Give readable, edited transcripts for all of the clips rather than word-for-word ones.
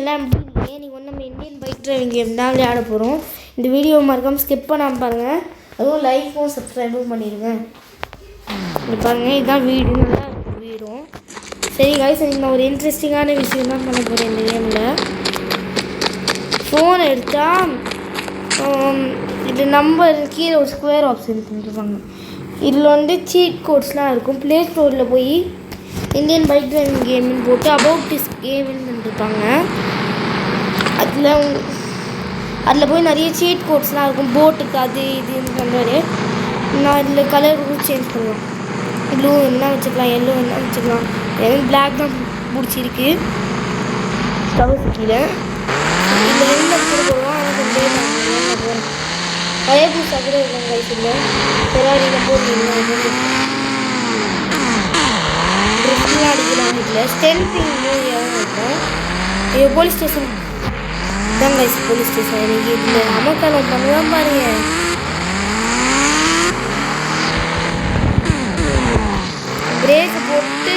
எல்லாம் எப்படி இருக்கீங்க? நீங்கள் வந்து நம்ம இந்தியன் பைக் டிரைவிங் கேம் தான் விளையாட போகிறோம். இந்த வீடியோ மறக்காமல் ஸ்கிப் பண்ணாமல் பாருங்கள். அதுவும் லைக்கும் சப்ஸ்கிரைபும் பண்ணிடுங்க. இது பாருங்கள், இதுதான் வீடு, நல்லா இருக்கும் வீடும். சரி காய்ஸ், நான் ஒரு இன்ட்ரெஸ்டிங்கான விஷயம் தான் பண்ண போகிறேன் இந்த கேமில். ஃபோன் எடுத்தால் இது நம்பர் கீழே ஒரு ஸ்கொயர் ஆப்ஷன் கொடுத்துருப்பாங்க. இதில் வந்து சீட் கோட்ஸ்லாம் இருக்கும். ப்ளே ஸ்டோரில் போய் இந்தியன் பைக் டிரைவிங் கேம்னு போட்டு அபவுட் திஸ் கேம்னு பண்ணிருப்பாங்க. அதில் போய் நிறைய சீட் கோட்ஸ்லாம் இருக்கும். போட்டுக்கு அது இதுன்னு பண்ணுறாரு. நான் இதில் கலர் கூட சேஞ்ச் பண்ணுவேன். ப்ளூ என்ன வச்சுக்கலாம், எல்லோ என்ன வச்சுக்கலாம். எனக்கு பிளாக் தான் பிடிச்சிருக்கு. ஸ்டவ்ஸ் கீழே இந்த ஹெல்மெட் கூட போடுவோம். ஆனால் கொஞ்சம் நான் போகிறேன். பழைய புதுசாக கூட இருக்காங்க வயசுல பெராரியில் போடுறீங்க. ட்ரெஸ்லாம் அடிக்கலாம். இதில் ஸ்டென்த்திங் மூவியாகவும் இருக்கும். ஐயோ, போலீஸ் ஸ்டேஷன் தான் கைஸ், போலீஸ் ஸ்டேஷன். எனக்கு இதில் அமக்காலம் பண்ணுவேன் பாருங்க. பிரேக் போட்டு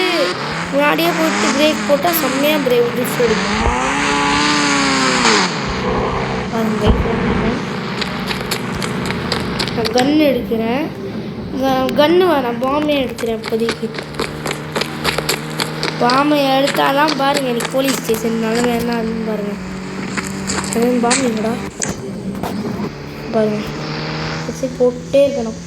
முன்னாடியே போட்டு பிரேக் போட்டால் செம்மையாக பிரேக் ட்ரிஃப்ட் எடுக்கும். நான் கன்று எடுக்கிறேன். கன்று வேணாம், பாம்பே எடுக்கிறேன். இப்போதைக்கு பாம்பை எடுத்தாலாம் பாருங்கள். எனக்கு போலீஸ் ஸ்டேஷன்னாலும் வேணாம் அதுன்னு பாருங்கள். அதுவும் பாம்புங்கடா பாருங்கள். சரி, போட்டே இருக்கணும்.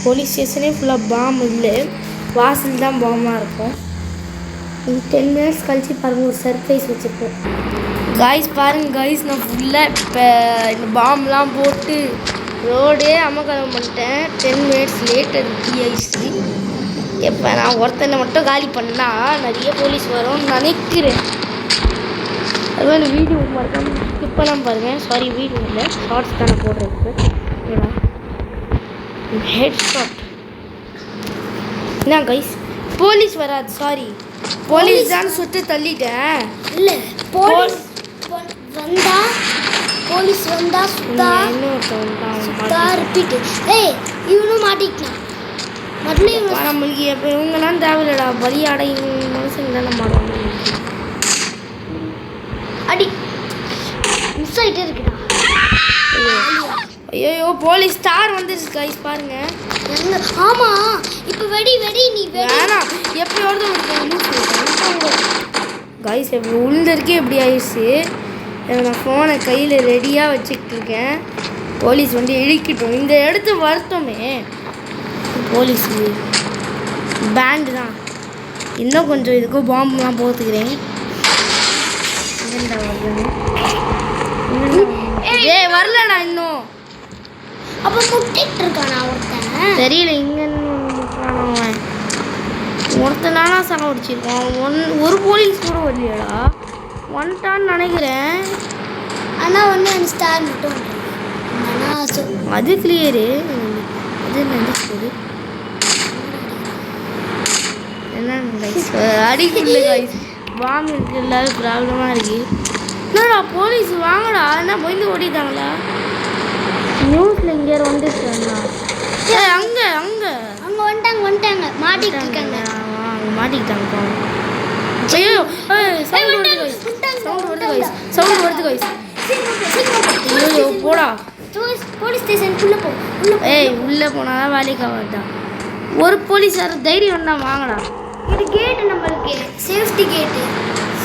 போலீஸ் ஸ்டேஷனே ஃபுல்லாக பாம்பு இல்லை, வாசல் தான் பாம்பாக இருக்கும். 10 மினிட்ஸ் கழிச்சு பாருங்கள், ஒரு சர்ப்ரைஸ் வச்சுருக்கோம். காய்ஸ் பாருங்கள் காய்ஸ், நான் ஃபுல்லாக இப்போ இந்த பாம்பெலாம் போட்டு ரோடே அமக்கலம் பண்ணிட்டேன். 10 மினிட்ஸ் லேட் ஆயிடுச்சு. இப்போ நான் ஒருத்தனை மட்டும் காலி பண்ணால் நிறைய போலீஸ் வரும்னு நினைக்கிறேன். அதுவும் இந்த வீடியோ மறக்காமல் ஸ்கிப் பண்ணாமல் பாருங்கள். சாரி, வீடியோ இல்லை, ஷார்ட்ஸ் தானே போடுறதுக்கு. ஏன்னா ஹெட் ஷாட் என்ன கைஸ், போலீஸ் வராது. சாரி, போலீஸ் தான் சுட்டு தள்ளிட்டேன். இல்லை, போலீஸ் வந்தா போலீஸ் வந்தா சுத்தா ரிப்பீட்டு. ஏய், இவனும் மாட்டிக்கலாம். நம்மளுக்கு எப்போ இவங்கெல்லாம் தேவையில்லடா, பலியாடை மனுஷங்க தானே மாறுவாங்க. அடி மிஸ் ஆகிட்டே இருக்குடா. ஐயோ, போலீஸ் ஸ்டார் வந்துருச்சு கைஸ் பாருங்க. ஆமாம், இப்போ வெடி வெடி நீ வேணாம். எப்படி வருது கைஸ், எப்படி உளுந்தருக்கே எப்படி ஆயிடுச்சு. நான் ஃபோனை கையில் ரெடியாக வச்சுக்கிட்டு இருக்கேன். போலீஸ் வந்து இழுக்கிட்டோம். இந்த இடத்து வருத்தமே போலீஸ் பேண்டு தான். இன்னும் கொஞ்சம் இதுக்கும் பாம்புலாம் போத்துக்கிறேன். ஏய், வரலடா இன்னும். அப்போ முட்டிட்டு இருக்கானா ஒருத்தன்? தெரியல, இங்கே ஒருத்தனால சண்டை பிடிச்சிருக்கான். ஒரு போலீஸ் கூட வரலையடா, வந்துட்டான்னு நினைக்கிறேன். ஆனால் ஒன்று அந்த ஸ்டார் மட்டும் அது கிளியரு. அது நினைச்சது என்ன கைஸ், அடிக்கல கைஸ். பாம்பு இருக்கு, எல்லாரும் ப்ராப்ளமாக இருக்கு. என்னடா போலீஸ் வாங்கடா, என்ன போயிட்டு ஓடிட்டாங்களா? நியூஸில் இங்கே வந்துருச்சுண்ணா. ஏ, அங்கே அங்கே அங்கே வந்துட்டாங்க மாட்டிட்டு இருக்காங்க. அங்கே மாட்டிக்கிட்டாங்க பாவம். ஐயோ, சவுண்ட் வருது கைஸ், சவுண்ட் வருது கைஸ், சவுண்ட் வருது கைஸ். ஐயோ, போடா போலீஸ் ஸ்டேஷனுக்குள்ளே போ. ஏய், உள்ளே போனால் தான் வேலைக்கு ஆகாதா. ஒரு போலீஸ் யாரும் தைரியம் தான் வாங்கடா. இது கேட்டு நம்மளுக்கு சேஃப்டி கேட்டு,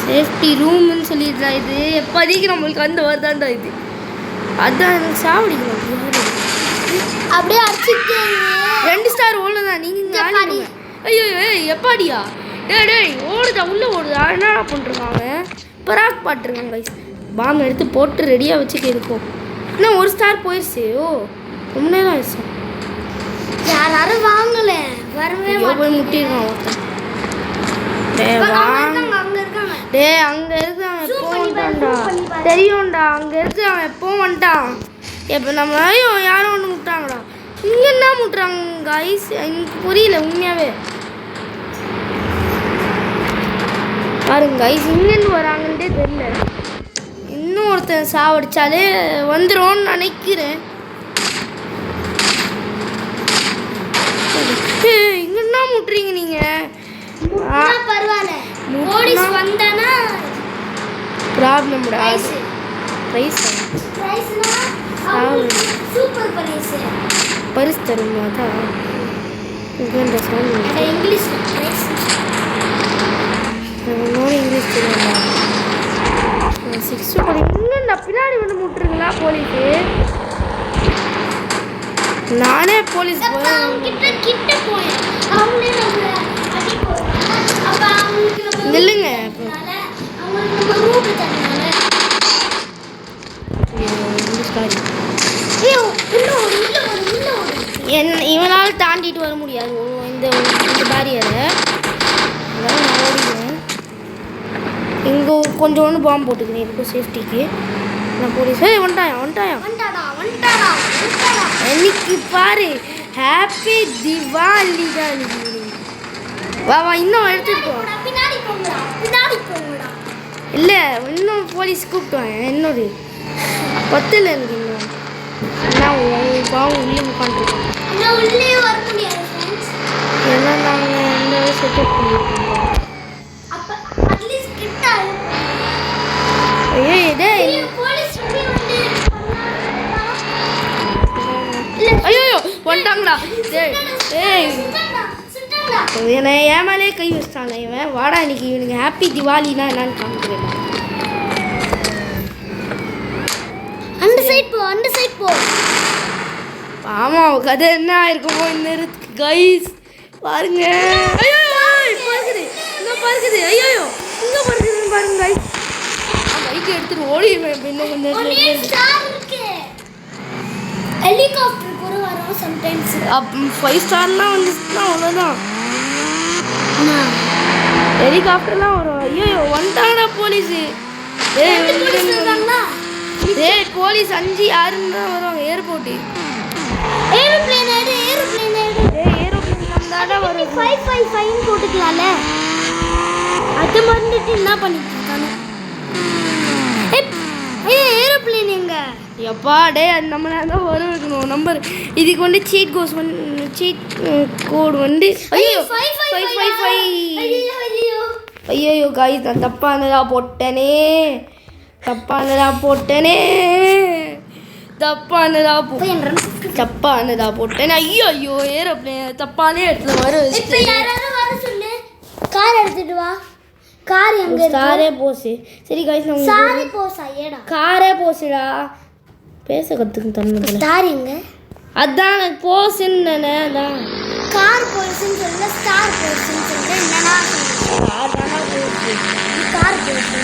சேஃப்டி ரூம்னு சொல்லிடுறா. இது எப்போதைக்கு நம்மளுக்கு அந்த வருதாண்டா இது. அதான் எனக்கு சாப்பிடிக்கணும். அப்படியே அடிச்சுட்டு 2 ஸ்டார் ஓடுதான். நீங்கள் ஐயோ, எப்பாடியா? டேய் ஓடுதா, உள்ளே ஓடுதா? என்னடா பண்ணுறாங்க? பராக் பாட்டுருக்காங்க கைஸ். பாம்பு எடுத்து போட்டு ரெடியாக வச்சுட்டு இருக்கோம். இன்னும் 1 ஸ்டார் போயிடுச்சு. ஓ, ரொம்ப நேரம் ஆயிடுச்சு. யாரும் வாங்கல, வரவே போய் முட்டிருக்கான் ஒருத்தன். அங்கே இருக்கான் எப்போ வந்துட்டான்டா. தெரியும்டா, அங்கே இருக்கு அவன் எப்போ வந்துட்டான். எப்போ நம்ம யாரும் ஒன்று முட்டாங்கடா. இங்கே என்ன முட்டுறாங்க கைஸ், எனக்கு புரியல உண்மையாகவே. பாருங்க கைஸ், இங்கேருந்து வராங்கன்றே தெரியல. இன்னும் ஒருத்தன் சாவடிச்சாலே வந்துடும் நினைக்கிறேன். இங்கே என்ன முட்டுறீங்க நீங்கள்? பரவாயில்ல, போலீஸ் ப்ராப்ளம்டா பிரைஸ் ப்ரைஸ் பிரைஸ்னா சூப்பர் பிரைஸ் பரிசு தருமா தான் இந்த அட இங்கிலீஷ் பிரைஸ் இங்கிலீஷ் தெரியுமா 6 படி இன்னும் பின்னாடி வந்து முட்டுருங்களா போலீஸு நானே போலீஸ் கிட்ட போய் அவங்களே நம்மள அடிப்போம் அப்ப அவங்களுக்கு நம்ம நில்லுங்க அவங்களுக்கு நம்ம ரூட் தரனால ஐயோ உள்ள இவனால் தாண்டிட்டு வர முடியாது இந்த பேரியரை அதான் நான் ஓடிடுவேன் இங்கே கொஞ்சோண்டு பாம்பு போட்டுக்கிறேன் இருக்கும் சேஃப்டிக்கு நான் போலீஸ் வந்துட்டாயா இன்னைக்கு பாரு ஹாப்பி திவாலி தான் வா இன்னும் எடுத்துட்டு போ பின்னாடி போங்கடா இல்லை இன்னும் போலீஸ் கூப்பிட்டுவாங்க இன்னொரு 10 எனக்கு இன்னும் நான் பாவம் உள்ளே உட்காந்துருக்கோம் நான் உள்ளே வர முடியாது ஃப்ரெண்ட்ஸ் ஏன்னா நாங்கள் இந்த செட்டப் பண்ணியிருக்கோம் அப்ப அட்லீஸ்ட் கிட்ட ஐயோ இதே போலீஸ் வந்து ஐயோ வந்துட்டாங்களா ஏய் சுட்டாங்களா என்னை ஏமாலே கை வச்சிட்டாங்க இவன் வாடா இன்னைக்கு இவனுக்கு ஹாப்பி திவாலினா என்னன்னு காமிக்கிறேன் அந்த சைட் போ ஆமாம் கதை என்ன ஆயிருக்குமோ இந்த கைஸ் பாருங்க ஐயோ பறக்குது இங்கே பறக்குது ஐயோ இங்கே பறக்குதுன்னு பாருங்க கைஸ் பைக் எடுத்துட்டு ஓடிடுவேன் இன்னும் கொஞ்சம் ஸ்டார் இருக்கு ஹெலிகாப்டர் கூட வரும் சம்டைம்ஸ் 5 ஸ்டார்லாம் வந்துச்சுன்னா அவ்வளோதான் ஹெலிகாப்டர்லாம் வரும் ஐயோ வந்துட்டாங்கடா போலீஸு ஏய் போலீஸ் 5 6 தான் வருவாங்க ஏர்போர்ட்டு ஏரோப்ளேன் ஏரோப்ளேன் வந்தாடா வரும் 555 போட்டுக்கலாம்ல அது மறந்துட்டு என்ன பண்ணிட்டு இருக்கானே ஏரோப்ளேன் எங்க எப்பா டே அது நம்மளா தான் வர வைக்கணும் நம்பர் இதுக்கு வந்து சீட் கோட் வந்து ஐயோ 555 ஐயோ காய்ஸ் நான் தப்பானதா போட்டேனே ஐயோ ஏரோப்ளேன் தப்பானே இடத்துல வர இப்போ யாராவது வர சொல்லு கார் எடுத்துட்டு வா கார் எங்க இருக்கு காரே போச்சு சரி காய்ஸ் நான் சாரி போசா ஏடா காரே போச்சுடா பேச கற்றுக்கு தரணும் ஸ்டார் எங்க அதான் போச்சுன்னு அதான் கார் போச்சுன்னு சொல்ல ஸ்டார் போச்சுன்னு சொல்ல என்னடா கார் தானா போச்சு கார் போச்சு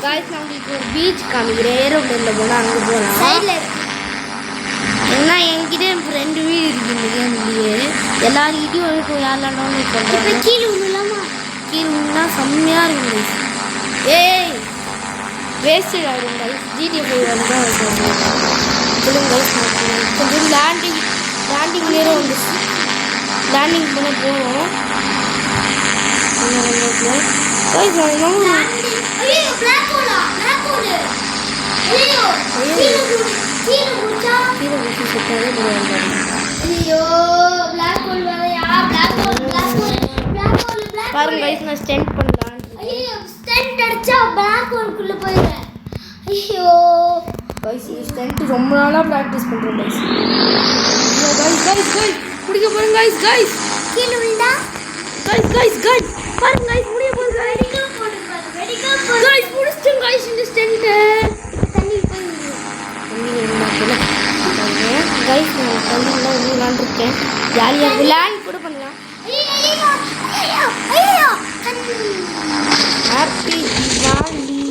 காய்ஸ் நான் உங்களுக்கு ஒரு பீச் காமிக்கிறேன் ஏரோப்ளேனில் போனால் அங்கே போகலாம் சைடில் இருக்கு ஏன்னா என்கிட்ட இப்போ 2 வீடு இருக்குது இந்த கேம்லேயே எல்லாருக்கிட்டையும் இருக்கும் யாரெல்லாம் இப்போ பண்ணுறாங்க கீழே விழலாமா கீழே உன்னா செம்மையாக இருக்கும் guys. ஏய் வேஸ்டட் ஆகிடும் கைஸ் ஜிடி போய் வந்து தான் சொல்லுங்க கைஸ் கொஞ்சம் லேண்டிங் நேரம் வந்துச்சு லேண்டிங் பண்ண போகிறோம் கைஸ் நான் ஐயோ பிளாக் ஹோலா ஐயோ கீழே குடிச்சா கீழே வச்சு சுத்தாலே போடுவாங்க ஐயோ பிளாக் ஹோல் வரயா பிளாக் ஹோல் பாருங்க கைஸ் நான் ஸ்டெண்ட் பண்ணலாம் ஐயோ ஸ்டெண்ட் அடிச்சா பிளாக் ஹோல்க்குள்ள போயிடுறேன் ஐயோ கைஸ் ஸ்டெண்ட் ரொம்ப நாளாக ப்ராக்டிஸ் பண்ணுறோம் கைஸ் முடிக்க போகிறேன் கைஸ் கீழே விழுந்தா கைஸ் பாருங்க கைஸ் முடிய போகுது கைஸ் முடிச்சிட்டேன் கைஸ் இந்த ஸ்டெண்ட்டை தண்ணி போய் கைஸ் நான் தண்ணியில் வந்து விளாண்டுருக்கேன் ஜாலியாக விளையாண்டு கூட பண்ணலாம் ஐயோ ஹாப்பி திவாலி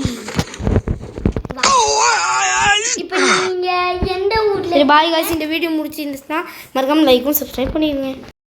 இப்போ நீங்க எந்த ஊர்ல சரி பாய் கைஸ் இந்த வீடியோ முடிச்சிருந்துச்சுன்னா மறக்காம லைக்கும் சப்ஸ்கிரைப் பண்ணிடுங்க